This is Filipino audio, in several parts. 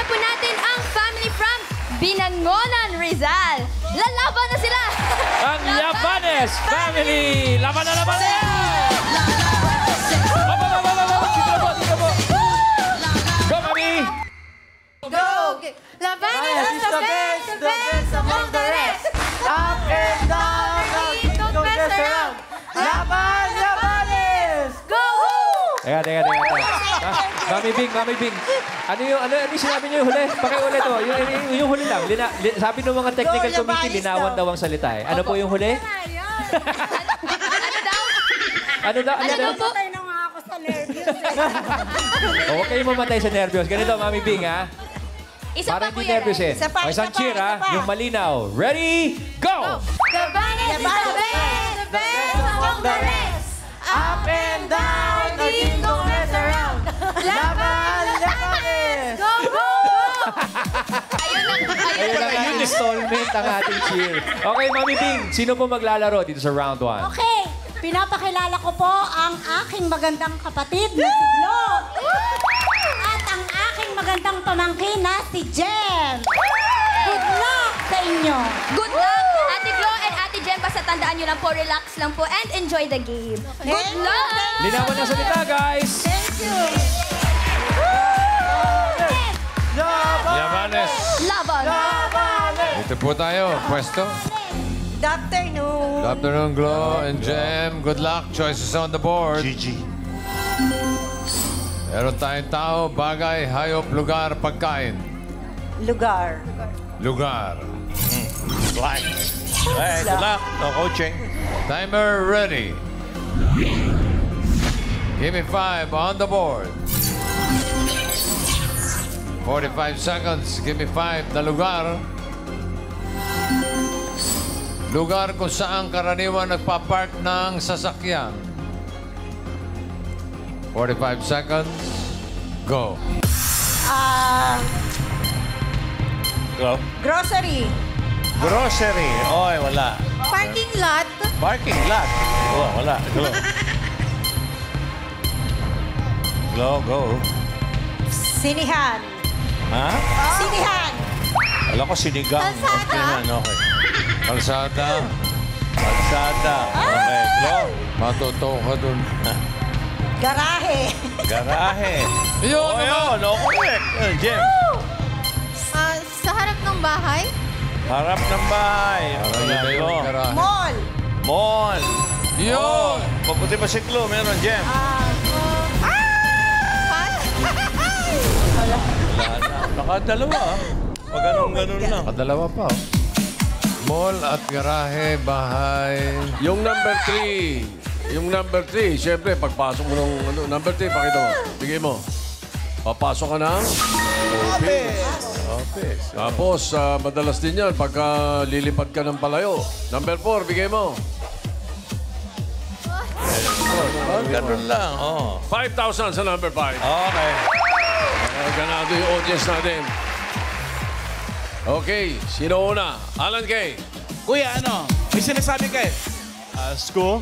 po natin ang family from Binangonan, Rizal. Lalaban na sila! Ang Yabanes family! Laban na laban na! Dito po! Go, Mami! Go! Labanan is the best among the rest. Up and down, Don't mess around. Laban, Labanes! Go! Teka. Mami Bing. Ano yung sinabi niyo yung huli? Pakiulit to. Yung huli lang. Sabi ng mga technical committee, linawan daw ang salita eh. Ano po yung huli? Ano daw? Patay na nga ako sa nervyos. Huwag kayong mamatay sa nervyos. Ganito, Mami Bing, ha? Isa Para pa po hindi yan. nervyos eh. Isa pa, O, isang isa pa, cheer, isa ha? pa. Yung malinaw. Ready, go! Labanan is the best among the rest. Up and down, don't mess around. Laban, Labanes! Go! Ayun na nga, yung installment ang ating cheer. Okay, Mami Bing, sino po maglalaro dito sa round 1? Okay, pinapakilala ko po ang aking magandang kapatid na si Glo. At ang aking magandang pamangkin na si Jem. Good luck sa inyo. Good luck, Ate Glo and Ate Jem. Basta tandaan nyo lang po, relax lang po, and enjoy the game. Good luck! Linawan na salita, guys! Thank you. Yabanes. Laban! Dito po tayo. Pwesto. Good afternoon. Good afternoon, Glo and Jem. Good luck. Choices on the board. GG. Meron tayong tao, bagay, hayop, lugar, pagkain. Lugar. Lugar. Black. Hey, good luck. No coaching. Timer ready. Give me 5 on the board. 45 seconds. Give me 5 na lugar. Lugar kung saan karaniwan nagpa-park ng sasakyan. 45 seconds. Go. Go. Grocery. Grocery. Oy, wala. Parking lot. Parking lot. Oh, wala. Go. Go. Sinihan. Ha? Sinihan. Wala ko sinigang. Kalsada. Okay naman, okay. Kalsada. Kalsada. Okay, go. Matuto ka dun. Garahe. Garahe. Yun Oh, naman. yun. No, correct. Jem. Sa harap ng bahay? Harap ng bahay. Parang yun na yung garahe. Mall. Mall. Yun! Mabuti pa si Glo. Meron, Jem. Wala na. Nakadalawa. Pag ganun lang. Kadalawa pa. Oh. Mall at garahe, bahay. Yung number 3. Yung number 3, siyempre, pagpasok mo ng number 3, pakita mo. Bigay mo. Papasok ka ng office. Tapos, madalas din yan pagka lilipad ka ng palayo. Number 4, bigay mo. Ganun lang. Oh. 5,000 sa number 5. Okay. Ganado yung audience natin. Okay, sino una? Alan Kay. Kuya, ano? May sinasabi kayo. School?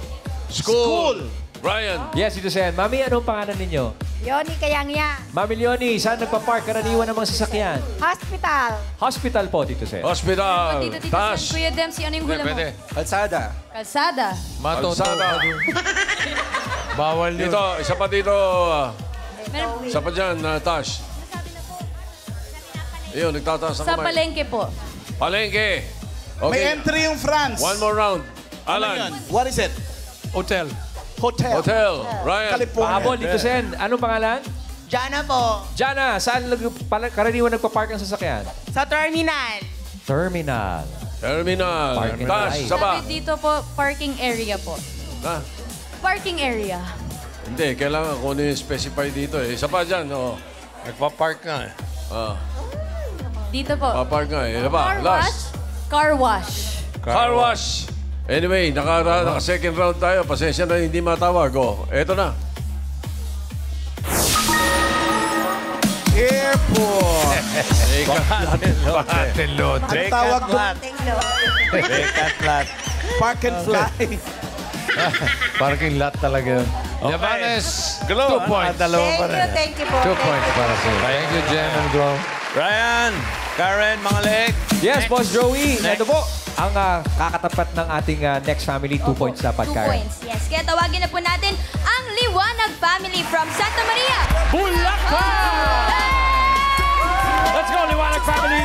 School. Brian. Yes, Tito Sen. Mami, anong pangalan ninyo? Yoni Kayangya. Mami Leonie, saan nagpa-park karaniwan ng mga sasakyan? Hospital. Hospital po, Tito Sen. Hospital. Tito Tash. Kuya Dempsey, ano yung hula mo? Pwede. Kalsada. Kalsada. Matuto Kalsada. ka dun. Bawal yun. Dito, isa pa dito. Meron Isa pa dyan, Tash. Ayun, nagtataas ang sa kamay. palengke po. Palengke. May Okay. entry yung France. One more round. Ano yun? Alan. What is it? Hotel. Hotel. Hotel. Ryan. California. Pahabol, Tito Sen. Anong pangalan? Jana po. Jana, saan karaniwan nagpa-park ang sasakyan? Sa terminal. Terminal. Terminal. Parking Tash, lot. isa pa. Sabi dito po, parking area po. Ha? Parking area. Hindi, kailangan kung ano yung specify dito eh. Isa pa dyan, oh. Nagpa-park ka eh. Dito po. Papark nga eh. Isa pa, Car wash. last. Car wash. Car wash. Anyway, naka-second round tayo. Pasensya na hindi matawag. Oh, eto na. Airport. Bahatin lote. Ang tawag doon? Vacant lot. Park and fly. Parking lot talaga yun. Yabanes, Glo, 2 points. Thank you po. 2 points para sa'yo. Thank you, Jen and Glo. Ryan, Karen, mga leg. Yes, Boss Joey. Next. Ito po ang kakatapat ng ating next family. 2 points dapat, 2 Karen. points, yes. Kaya tawagin na po natin ang Liwanag family from Santa Maria. Bulacan! Let's go, Liwanag family!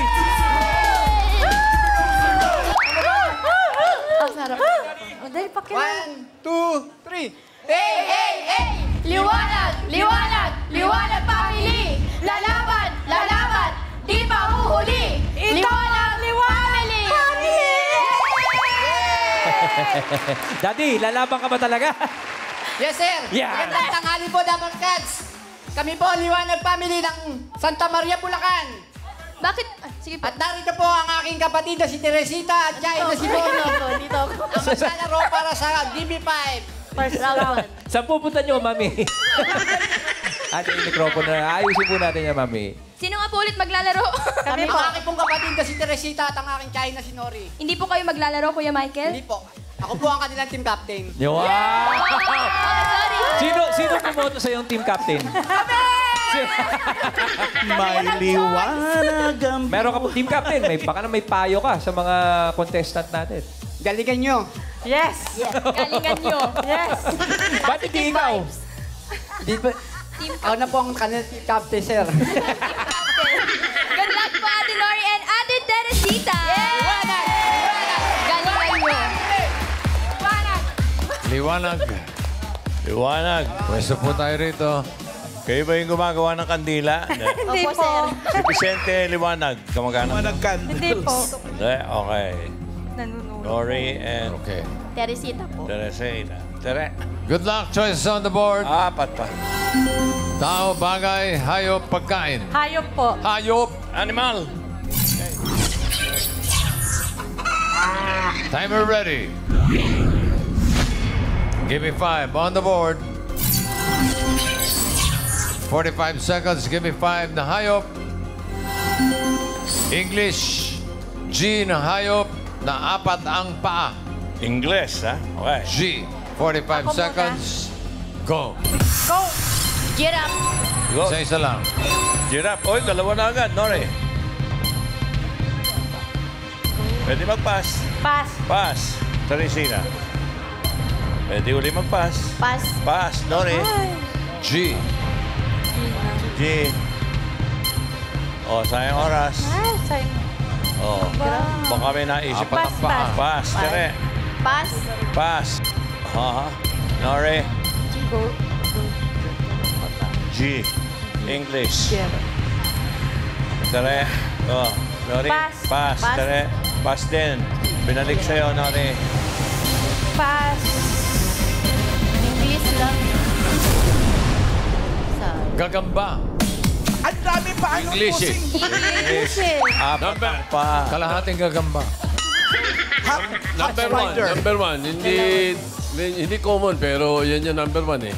Ang sarap. Dahil pakilang. 1, 2, 3. Hey, hey, hey! Liwanag! Liwanag! Liwanag family! Lalaban! Lalaban! Di mahuhuli! Liwanag! Liwanag! Family! Daddy, lalaban ka ba talaga? Yes, sir. Yeah. Magandang tanghali po, Dabar Cats. Kami po ang Liwanag family ng Santa Maria, Bulacan. Bakit? Sige po. At narito po ang aking kapatid na si Teresita at siya na si Bono. Dito ako. Ang maglalaro para sa DB5. First round. Saan pupunta nyo, Mami? Ate, yung mikropono na. Ayusin po natin yan, Mami. Sino nga po ulit maglalaro? Kami po. Ang aking pong kapatid na si Teresita at ang aking Chay na si Nori. Hindi po kayo maglalaro, Kuya Michael? Hindi po. Ako po ang kanilang team captain. Wow! Sorry. Sino pumoto sa yung team captain? May liwanag ang... Meron ka po team captain. Baka na may payo ka sa mga contestant natin. Galingan nyo. Yes. Galingan nyo. Yes. Ba't hindi ikaw? Di ba? Ako na po ang kanilang team captain, sir. Good luck po, Ate Nori and Ate Teresita. Liwanag! Galingan nyo. Liwanag. Liwanag. Pwesto po tayo rito. Kayo ba yung gumagawa ng kandila? Hindi Opo, po. sir. Si Vicente Liwanag. Kamagana. Managkan. Hindi po. Okay. Nanunulog. Nori and Okay. Teresita po. Teresita. Tere. Good luck. Choices on the board. Apat pa. Tao, bagay, hayop, pagkain. Hayop po. Hayop. Animal. Timer ready. Give me 5 on the board. 45 seconds. Give me 5 na hayop. English. G na hayop na 4 ang paa. English, ha? Okay. G. 45 seconds. Go. Go. Giraffe. Go. Isa-isa lang. Giraffe. Oy, dalawa na agad, Nori. Pwede mag-pass. Pass. Pass. Teresina. Pwede uli mag-pass. Pass. Pass, Nori. G. G. Oh, sayang oras. Ay, sorry. Oh. Baka may naisip. 4 ang paa. Pass, Tere. Pass. Pass. Nori. G. English. Tere. Oh, Nori. Pass. Pass. Pass. Tere. Pass din. Binalik sa'yo, Nori. Pass. English lang. Gagamba. Ang dami pa ano English eh. English. Apat ang pa. Kalahating gagamba. Number one. Hindi common, pero yan yung number 1 eh.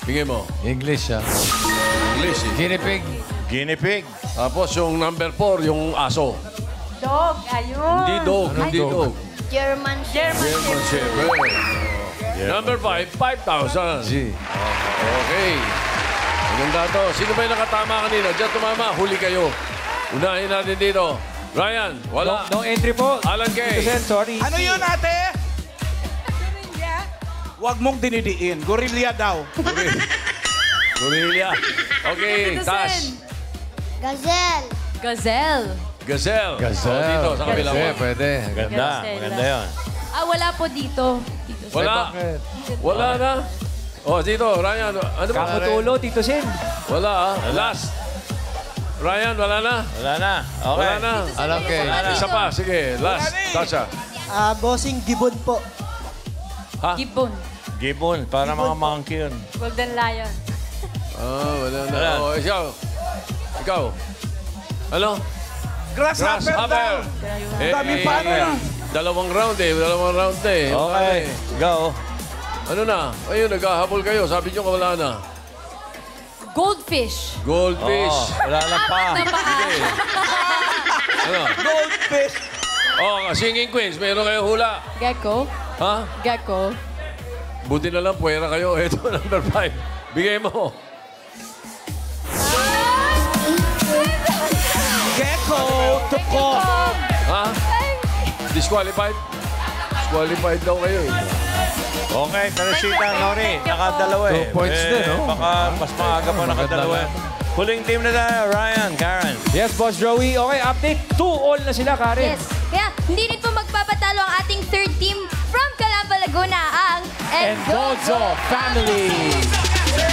Bigay mo. English, ha? English eh. Guinea pig. Guinea pig. Tapos yung number 4, yung aso. Dog. Ayun. Hindi dog, hindi dog. German. German Shepherd. Number 5, 5,000. G. Okay. Maganda to. Sino ba yung nakatama kanina? Diyan tumama, huli kayo. Unahin natin dito. Ryan, wala. No entry po. Alan Kay. Tito Sen, sorry. Ano yun, ate? Huwag mong dinidiin. Gorilla daw. Gorilla. Okay, Tash. Gazelle. Gazelle. Gazelle. Gazelle. Oh, dito, sa kabila mo. Pwede. Ganda. Maganda yun. Wala po dito. Wala. Bakit? Wala na. Oh, dito, Ryan. Ano ba? Kamutulo, Tito Sen. Wala, Last. Ryan, wala na. Wala na. Okay. Wala na. Alam kay. Isa pa, sige. Last. Tasha. Bossing Gibon po. Ha? Gibbon. Gibbon. Para mga monkey yun. Golden Lion. Wala na. Wala. Oh, ikaw. Ano? Grasshopper daw. Grasshopper. Dami pa ano na. Dalawang round eh. Okay. Go. Ano na? Ayun, naghahabol kayo. Sabi nyo wala na. Goldfish. Goldfish. Wala lang pa. Sige. Ano? Goldfish. Oh, Singing Queens, meron kayo hula. Gecko. Ha? Gecko. Buti na lang, puwera kayo. Ito, number 5. Bigay mo. Ha? Disqualified? Disqualified daw kayo eh. Okay, Teresita, Nori, nakadalawa eh. 2 points din, no? Baka mas maaga pa nakadalawa. Huling team na tayo, Ryan, Karen. Yes, Boss Joey. Okay, update. 2-all na sila, Karen. Yes. Kaya hindi rin po magpapatalo ang ating third team from Calamba, Laguna, ang Endozo Family.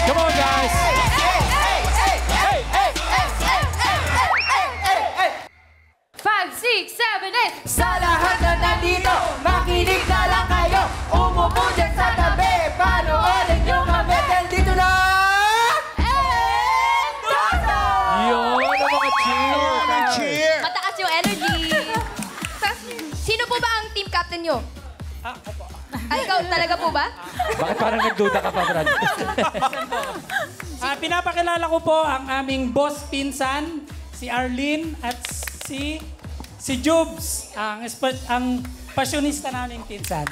Come on, guys. 5, 6, 7, 8. Sa lahat na nandito, makinig na lang kayo. Umupo dyan sa tabi, panoorin nyo kami. Dahil dito na... Yun, ang mga cheer. Mataas yung energy. Sino po ba ang team captain nyo? Ikaw talaga po ba? Bakit parang nagduda ka pa, Brad? Pinapakilala ko po ang aming boss pinsan, si Arlene at si Jubes, ang pasyonista naming pinsan.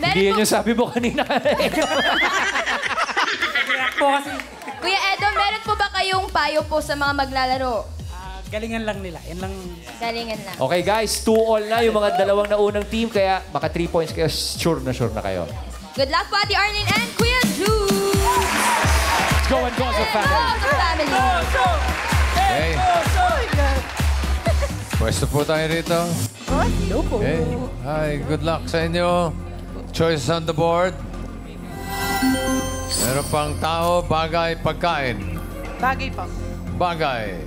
Hindi yun yung sabi mo kanina. Kaya po kasi, Kuya Edo, meron po ba kayong payo po sa mga maglalaro? galingan lang nila. Yan lang. Galingan lang. Okay, guys. 2-all na yung mga dalawang naunang team. Kaya maka 3 points kayo. Sure na kayo. Good luck po, Ate Arlene and Kuya Jude! Let's go and go as a family. Go, family! Okay. Pwesto po tayo rito. Okay. Hi, good luck sa inyo. Choices on the board. Meron pang tao, bagay, pagkain. Bagay po. Bagay.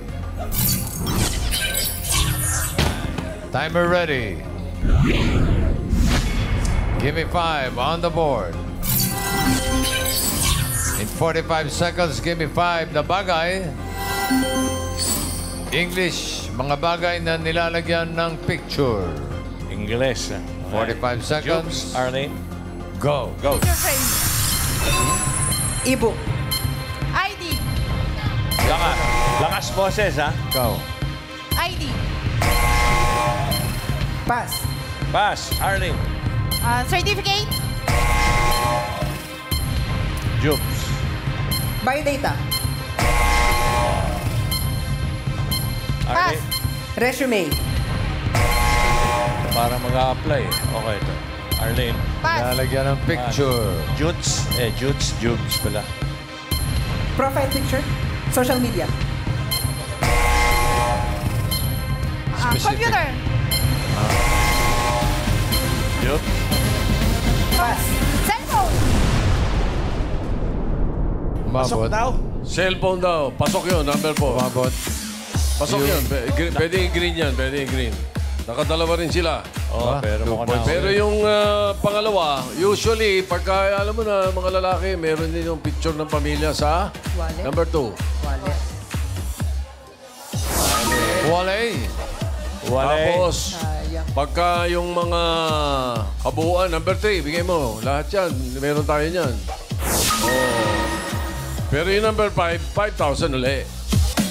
Timer ready. Give me 5 on the board. In 45 seconds, give me 5 na bagay. English, mga bagay na nilalagyan ng picture. English. 45 seconds. Jukes, Arlene. Go. Go. Ibo. ID. Lakas. Lakas boses, ha? Go. ID. Pass. Pass, Arlene. Certificate. Jukes. Biodata. Arlene. Resume. Para mag-a-apply. Okay, ito. Arlene. Nilalagyan ng picture. Jutes. Jubes pala. Profile picture. Social media. Specific. Jubes. Pass. Cellphone. Umabot. Cellphone daw. Pasok yun, number 4. Umabot. Pasok yun. Pwede yung green yan, pwede yung green. Nakadalawa rin sila. Oh, pero mukhang Pero yung pangalawa, usually, pagka alam mo na mga lalaki, meron din yung picture ng pamilya sa number 2. Wale. Tapos, pagka yung mga kabuuan, number 3, bigay mo. Lahat yan, meron tayo niyan. Oh. Pero yung number 5, 5,000 uli.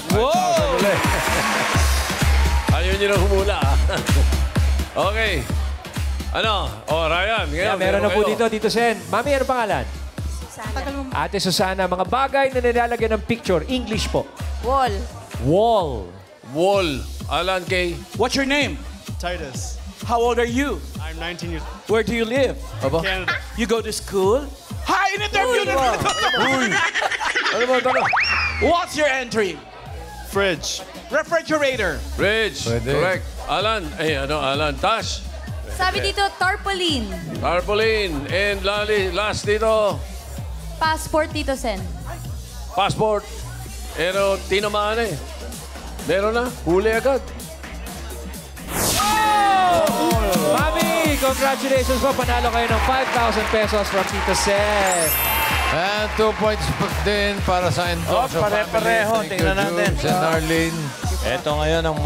5,000 uli. Ayaw nyo na humula. Okay. Ano? Oh, Ryan. Yeah, meron na po dito, Tito Sen. Mami, ano pangalan? Ate Susana, mga bagay na nilalagyan ng picture. English po. Wall. Wall. Wall. Alan K. What's your name? Titus. How old are you? I'm 19 years old. Where do you live? Canada. You go to school? Hi, in-interview na Ano ba ito? What's your entry? Fridge. Refrigerator. Bridge. Pwede. Correct. Alan. Alan. Tash. Sabi dito, tarpaulin. Tarpaulin. And last dito, Passport, Tito Sen. passport. Pero tinamaan eh. Meron na. Huli agad. Mami, congratulations po. Panalo kayo ng 5,000 pesos from Tito Sen. And 2 points din para sa Endozo pare-pareho. family. Tingnan natin. Jubes and Arlene. Ito ngayon ang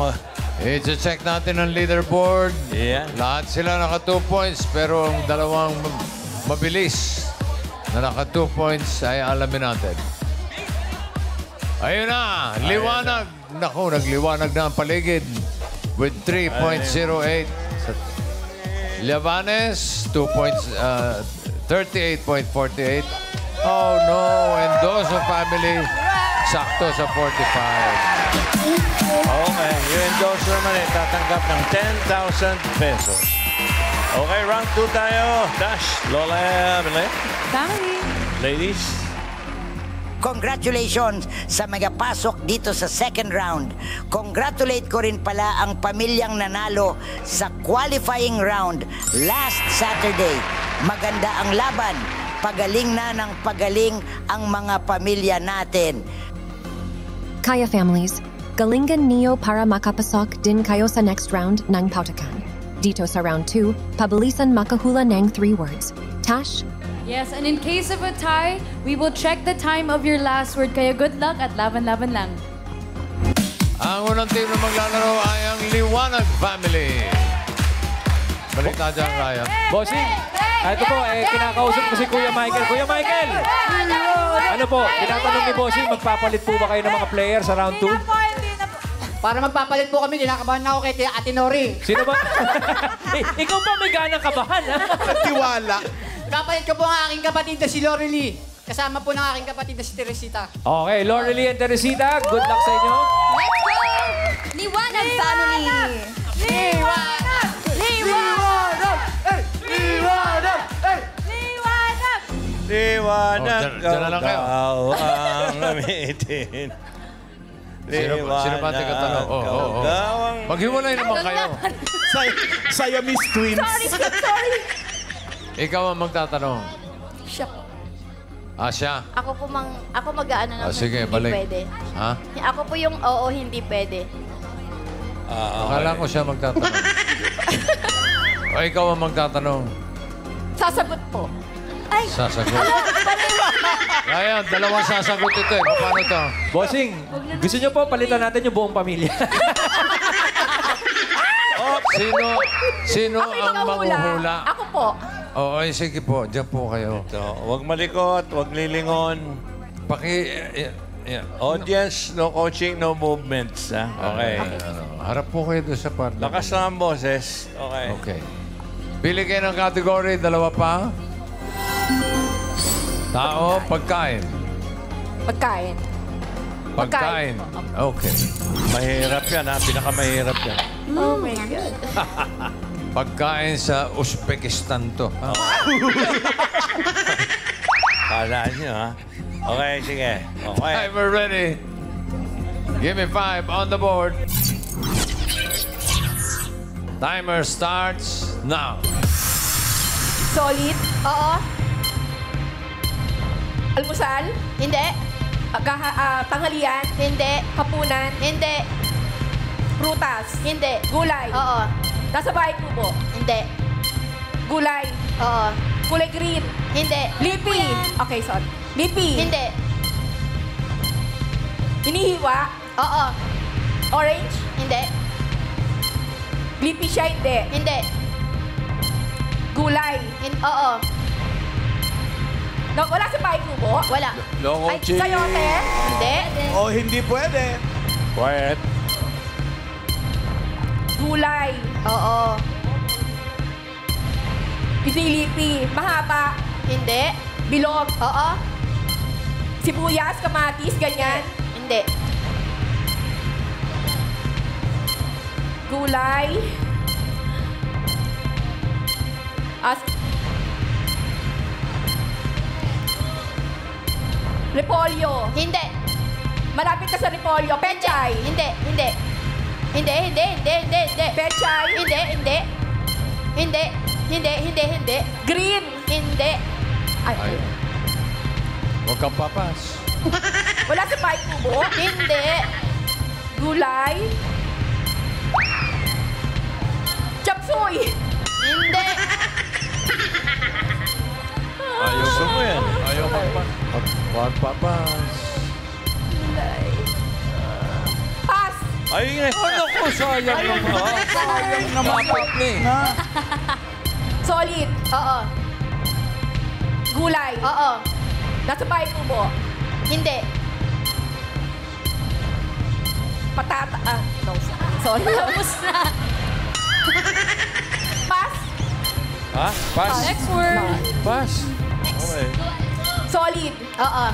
I-check natin ang leaderboard. Yeah. Lahat sila naka 2 points, pero ang dalawang mabilis na naka 2 points ay alamin natin. Ayun na, liwanag. Naku, nagliwanag na ang paligid with 3.08. Liabanes, 38.48. Oh no, Endozo family Sakto sa 45. Okay, yung endorser naman eh, tatanggap ng 10,000 pesos. Okay, round 2 tayo. Dash, Lola, Bele. Ladies. Congratulations sa magapasok dito sa second round. Congratulate ko rin pala ang pamilyang nanalo sa qualifying round last Saturday. Maganda ang laban. Pagaling na ng pagaling ang mga pamilya natin. Kaya families, galingan niyo para makapasok din kayo sa next round ng Pautakan. Dito sa round 2, pabilisan makahula ng 3 words. Tash? Yes, and in case of a tie, we will check the time of your last word. Kaya good luck at laban-laban lang. Ang unang team na maglalaro ay ang Liwanag Family. Balita dyan, Ryan. Bossing, ito po, kinakausap ko si Kuya Michael. Kuya Michael! Ano po, tinatanong ni Bossing, magpapalit po ba kayo ng mga player sa round 2? Para magpapalit po kami, kinakabahan na ako kay Ate Nori. Sino ba? Ikaw pa may ganang kabahan, ha? Tiwala. Kapalit ko po ang aking kapatid na si Lorely. Kasama po ng aking kapatid na si Teresita. Okay, Lorely and Teresita, good luck sa inyo. Let's go! Liwanag family! Liwanag! Liwanag! Liwanag! Liwanag! Liwanag, dyan na lang kayo. daw ang gamitin. Sino ba taga-tanong? Maghiwalay naman kayo. Siamese twins. Sorry. Ikaw ang magtatanong. Siya. Siya? Ako mag-aano naman. Sige, hindi balik. pwede. Ha? Ako po yung oo, hindi pwede. Akala ko siya magtatanong. O ikaw ang magtatanong. Sasagot po. Ay! Sasagot. Ryan, dalawang sasagot ito eh. Paano to? Bossing, gusto niyo po palitan natin yung buong pamilya. Sino ang manghuhula? Ako po. Oo, sige po. Diyan po kayo. Huwag malikot, huwag lilingon. Audience, no coaching, no movements. Ha? Okay. Harap po kayo doon sa partner. Lakas na ang boses. Okay. Okay. Pili kayo ng category. Dalawa pa. Tao, pagkain. Pagkain. Pagkain. Okay. Mahirap yan, ha? Pinakamahirap yan. Oh my God. Pagkain sa Uzbekistan to. Kala nyo, ha? Okay, sige. Okay. Timer ready. Give me 5 on the board. Timer starts now. Solid? Oo. Almusal? Hindi. Tanghalian? Hindi. Hapunan? Hindi. Prutas? Hindi. Gulay? Oo. Nasa bahay kubo? Hindi. Gulay? Oo. Kulay green? Hindi. Lipi? Okay, sorry. Lipi? Hindi. Hinihiwa? Oo. Orange? Hindi. Lipi siya? Hindi. Hindi. Gulay? Oo. No, wala sa bahay kubo? Wala. Long Ay, sayote? Hindi. Oh, hindi pwede. Quiet. Gulay? Oo. Pinilipi? Mahaba? Hindi. Bilog? Oo. Sibuyas, kamatis, ganyan? Hindi. Gulay? Repolyo? Hindi. Malapit ka sa repolyo. Pechay? Hindi. Hindi. Hindi. Pechay? Hindi. Hindi. Green? Hindi. Ay. Huwag kang papas. Wala sa bahay kubo? Hindi. Gulay? Chapsuy? Hindi. Gusto mo yan. Ayaw magpapas. Gulay. Pass. Ay, Ano ko? Sayang naman. Sayang naman. Dapat ni. Solid? Oo. Gulay? Oo. Nasa bahay kubo? Hindi. Patata? No. Sorry. Tapos na. Pass? Ha? Pass? Next word. Pass. Okay. Solid? Oo.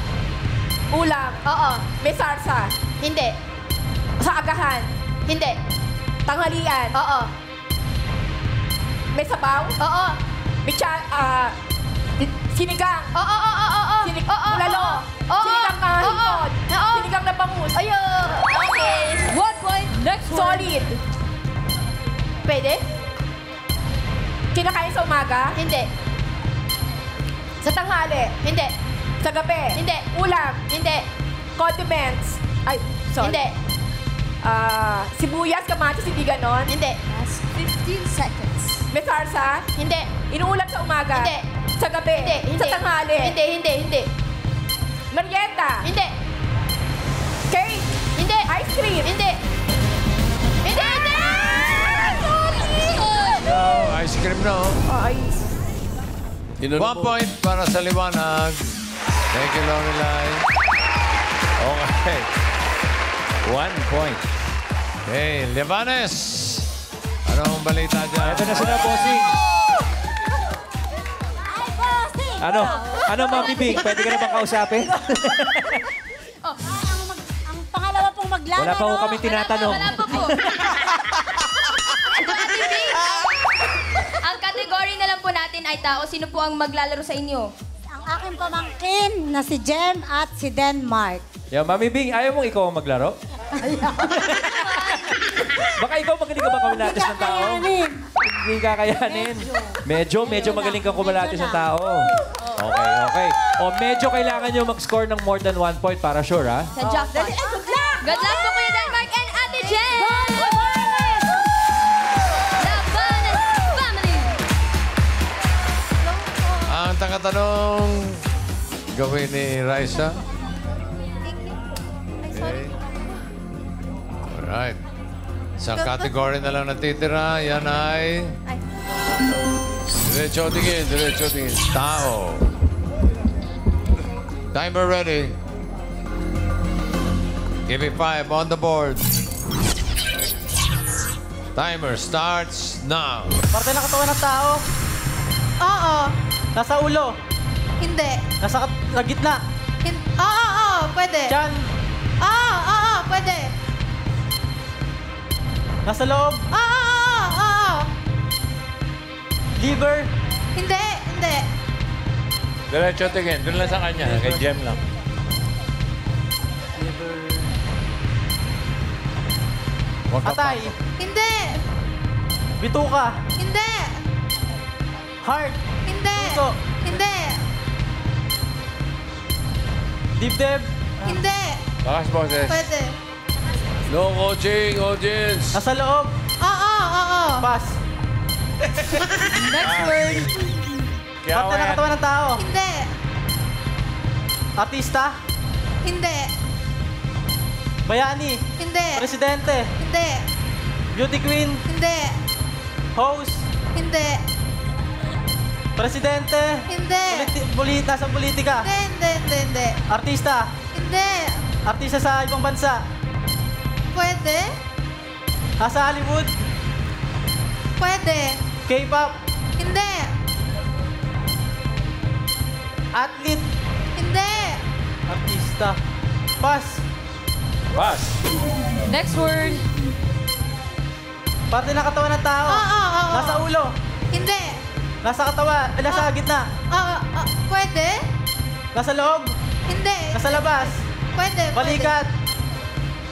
Ulam. Oo. May sarsa. Hindi. Sa agahan. Hindi. Tanghalian. Oo. May sabaw. Oo. May sinigang. Oo. Bulalo. Sinigang na hipon. Sinigang na bangus. Ayun. Okay. 1 point. Next word. Solid. Pwede? Kinakain sa umaga? Hindi. Sa tanghali? Hindi. Sa gabi? Hindi. Ulam? Hindi. Condiments? Ay, sorry. Hindi. Sibuyas, kamatis, hindi ganon? Hindi. Last 15 seconds. May sarsa? Hindi. Inuulam sa umaga? Hindi. Sa gabi? Hindi. Sa tanghali? Hindi. Merienda? Hindi. Cake? Hindi. Ice cream? Hindi. Ice cream na, Ice. 1 point para sa liwanag. Thank you, Lorelai. Okay. 1 point. Hey, Livanes. Anong balita dyan? Ito na sila, bossing. Ano, Mami Bing? Pwede ka na bang kausapin? Ang pangalawa pong maglalaro. Wala pa ho kami tinatanong. Wala pa po. Ang category na lang po natin ay tao. Sino po ang maglalaro sa inyo? Ang aking pamangkin na si Jem at si Denmark. Yo, Mami Bing, ayaw mong ikaw ang maglaro? Baka ikaw magaling ka ba kumalatis ng tao? Hindi kakayanin. Medyo magaling kang kumalatis ng tao. Okay. O medyo kailangan nyo mag-score ng more than 1 point para sure, ha? Sa jackpot. Good luck po Kuya Denmark and Ate Jen! Labanan Family! Ang tangatanong gawin ni Raisa. Okay. Alright. Isang category na lang natitira. Yan ay... Diretso tingin. Tao. Timer ready. Give me 5 on the board. Timer starts now. Parte ng katawan ng tao. Oo. Nasa ulo. Hindi. Nasa gitna. Oo. Pwede. Tiyan. Oo. Pwede. Nasa loob. Oo. Liver. Hindi. Diretso tingin. Doon lang sa kanya. Kay Jem lang. Liver. Huwag ka Atay. Hindi. Bituka. Hindi. Heart. Hindi. Puso. Hindi. Dibdib. Hindi. Bakas, boses. Pwede. No coaching, audience. Nasa loob. Oo. Pass. Next word. Parte ng katawan ng tao. Hindi. Artista. Hindi. Bayani. Hindi. Presidente. Hindi. Beauty queen. Hindi. Host. Hindi. Presidente. Hindi. Nasa politika. Hindi. Artista. Hindi. Artista sa ibang bansa. Pwede. Nasa Hollywood. Pwede. K-pop. Hindi. Athlete. Hindi. Artista. Pass. Next word. Parte ng katawan ng tao. Oo. Nasa ulo. Hindi. Nasa katawan. Nasa gitna. Pwede. Nasa loob. Hindi. Nasa labas. Pwede. Balikat.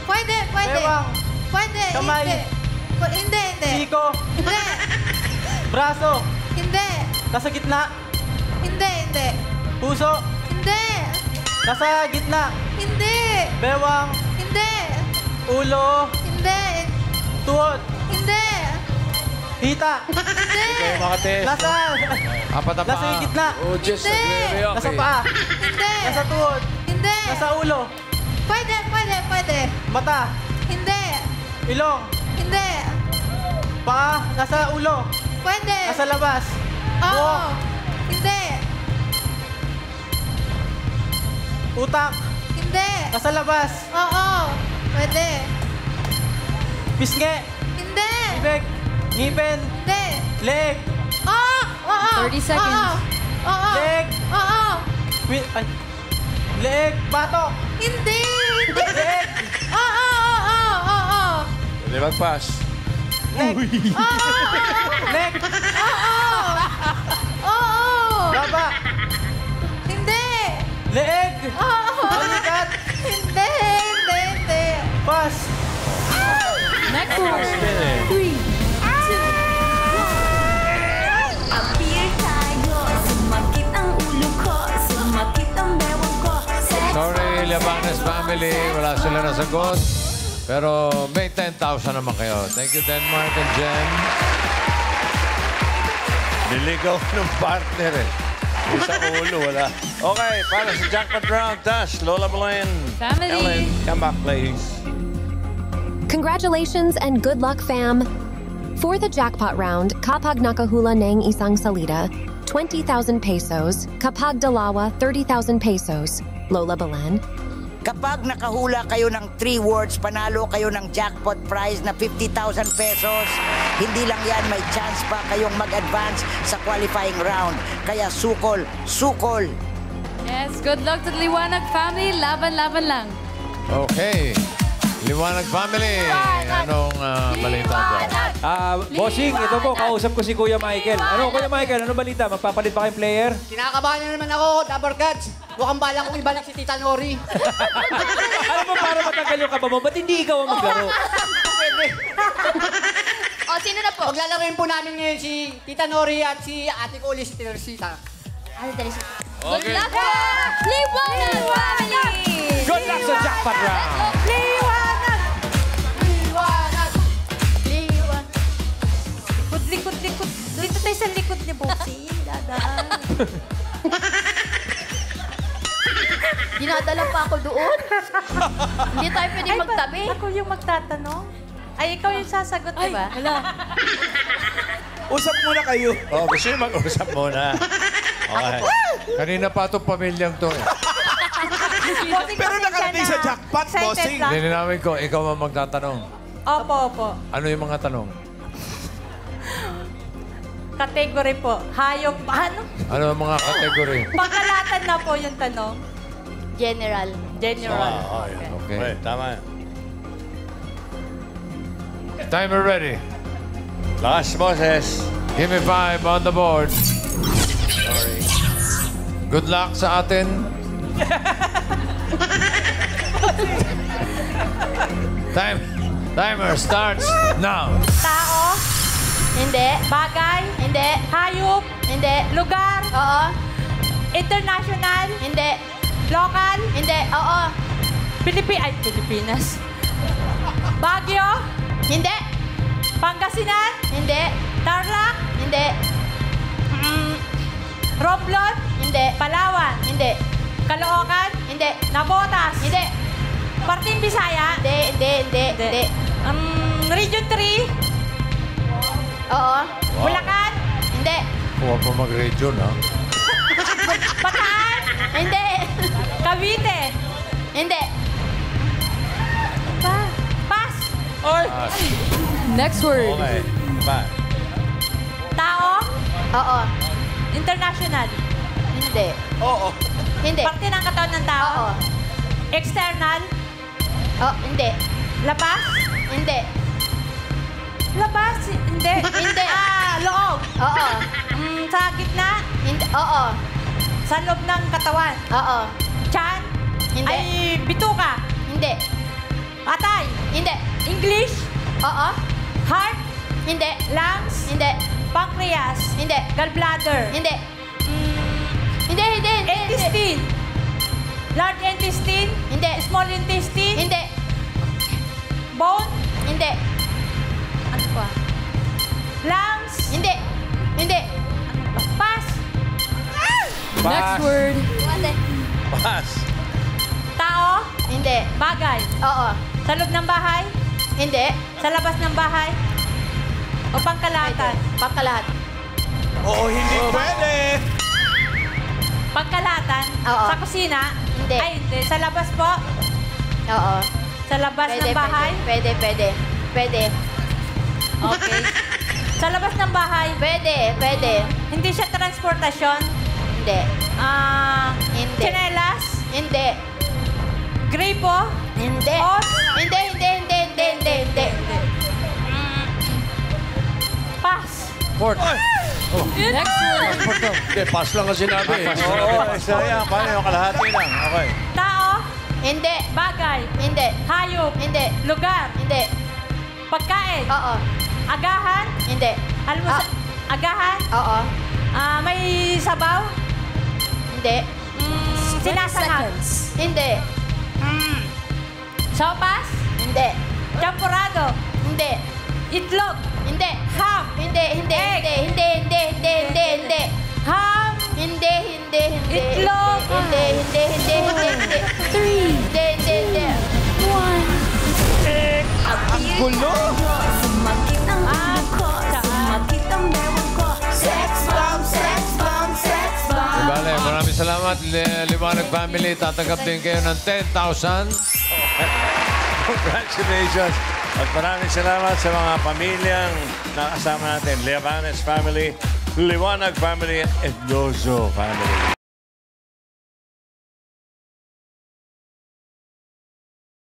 Pwede. Bewang. Pwede. Kamay. Hindi. Siko. Hindi. Braso. Hindi. Nasa gitna. Hindi. Puso. Hindi. Nasa gitna. Hindi. Bewang. Hindi. Ulo. Hindi. Tuhod. Hindi. Hita. Hindi. Kayo makates. Nasa... Apat na Nasa paa. gitna. Audience, Hindi. nagre-react Nasa eh. paa. Hindi. Nasa tuhod. Hindi. Nasa ulo. Pwede. Mata. Hindi. Ilong. Hindi. Paa. Nasa ulo. Pwede. Nasa labas. Oo. Buhok. Hindi. Utak. Hindi. Nasa labas. Oo. Pwede. Pisngi. Hindi. Bibig. Ngipin. Hindi. Leg. Oo. 30 seconds. Oo. Leg. Oo. Ay. Leeg, bato. Hindi. Leeg. Oo. Pwede mag-pass. Leeg. Leeg. Oo. Baba. Hindi. Leeg. Balikat. Hindi. Pass. Next word. 3. Appear tayo, sumakit ang ulo ko, sumakit ang bewang ko. Sorry, Labanes family. Wala sila nasagot. Pero may 10,000 naman kayo. Thank you, Denmark and Jen. Niligaw ng partner eh. Yung sa ulo, wala. Okay, para sa jackpot round, Tash, Lola Belen. Family. Ellen, come back, please. Congratulations and good luck, fam! For the jackpot round, kapag nakahula ng isang salida, 20,000 pesos, kapag dalawa, 30,000 pesos. Lola Belen. Kapag nakahula kayo ng 3 words, panalo kayo ng jackpot prize na 50,000 pesos. Hindi lang yan, may chance pa kayong mag-advance sa qualifying round. Kaya sukol. Yes, good luck to the Liwanag family. Laban lang. Okay. Liwanag family. Anong balita dyan? Bossing, ito po, kausap ko si Kuya Michael. Kuya Michael, ano balita? Magpapalit pa kayong player? Kinakabahan na naman ako, Dabber Gods. Mukhang balak kong ibalik si Tita Nori. Alam mo, para matanggal yung kaba mo, ba't hindi ikaw ang maglaro? Pwede. O, sino na po? Paglalaroin po namin ngayon si Tita Nori at si Ate ko ulit si Teresita. Good luck po! Liwanag family! Good luck sa jackpot round! Liwanag! Likod. Dito tayo sa likod ni Bossy. Dadaan. Dinadala pa ako doon. Hindi tayo pwedeng magtabi. Ako yung magtatanong. Ay, ikaw yung sasagot, diba? Usap muna kayo. Oh, gusto nyo mag-usap muna. Okay. Kanina pa itong pamilyang to. Pero nakarating sa jackpot, bossing. Nilinawin ko, ikaw ang magtatanong. Opo. Ano yung mga tanong? Category po. Hayop. Ano? Ano ang mga kategory? Pangkalatan na po yung tanong. General. Okay. Tama. Timer ready. Last bosses. Give me 5 on the board. Sorry. Good luck sa atin. Timer starts now. Tao. Hindi. Bagay. Hindi. Hayop. Hindi. Lugar. Oo. International. Hindi. Local. Hindi. Oo. Pilipinas. Baguio. Hindi. Pangasinan. Hindi. Tarlac. Hindi. Romblon. Hindi. Palawan. Hindi. Caloocan. Hindi. Nabotas. Hindi. Parting Bisaya. Hindi. Region 3. Oo. Bulacan. Hindi. Huwag pa mag-region, ha? Bataan. Hindi. Cavite. Hindi. Pass. Next word. Okay. Bye. Tao. Oo. International. Hindi. Oo. Hindi. Parte ng katawan ng tao. Oo. External. Hindi. Labas. Hindi. Labas. Hindi. Hindi. Loob. Oo. Sa gitna. Hindi. Oo. Sa loob ng katawan. Oo. Chan. Hindi. Ay, bituka. Hindi. Atay. Hindi. English. Oo. Heart. Hindi. Lungs. Hindi. Pancreas. Hindi. Gallbladder. Hindi. Hindi. Intestine. Large intestine. Hindi. Small intestine. Hindi. Bone. Hindi. Ano pa? Lungs. Hindi. Hindi. Pass. Next word. Pass. Tao. Hindi. Bagay. Oo. Sa loob ng bahay. Hindi. Sa labas ng bahay. O pangkalahatan. Pangkalahat. Oo, hindi pwede. Pangkalahatan. Oo. Sa kusina. Hindi. Ay, hindi. Sa labas po. Oo. Sa labas ng bahay. Pwede. Okay. Sa labas ng bahay. Pwede. Hindi siya transportasyon. Hindi. Chinelas. Hindi. Gripo? Hindi. Hindi, hindi, hindi, hindi, hindi, hindi. Pass. Fourth. Next word. Hindi, pass lang ang sinabi. Oo, sayang. Paano yung kalahati lang? Okay. Tao? Hindi. Bagay? Hindi. Hayop? Hindi. Lugar? Hindi. Pagkain? Oo. Agahan? Hindi. Agahan? Oo. May sabaw? Hindi. Sinasangag? Hindi. Sopas? Hindi. Champurado? Hindi. Itlog? Hindi. Ham? Hindi, hindi, hindi, hindi, hindi, hindi, hindi, hindi. Ham? Hindi, hindi, hindi. Itlog? Hindi, hindi, hindi, hindi, hindi. 3, Hindi, hindi, hindi. 1. Ang gulo! Sumakit ang ulo ko, sumakit ang bewang ko. Sex bomb, sex bomb, sex bomb. Bale, maraming salamat. Liwanag family, tatanggap din kayo ng 10,000. Congratulations. At maraming salamat sa mga pamilyang nakasama natin. Liabanes family, Liwanag family, at Edlozo family.